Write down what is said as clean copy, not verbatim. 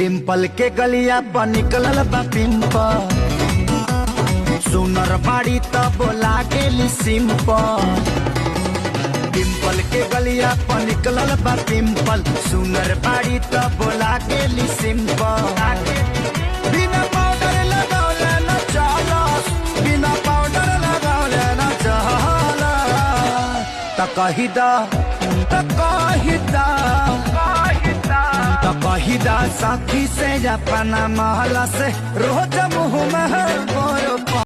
डिम्पल के गलिया पर निकलल बा पिंपल, सुनर बाड़ी त बोला गेली सिंपल। डिम्पल के गलिया पर निकलल बा पिंपल, सुनर बाड़ी त बोला गेली सिंपल। बिना पाउडर लगौले न चलस, बिना पाउडर लगौले न चलस। त कही दा साथी से अपना महला से रोज मुँह में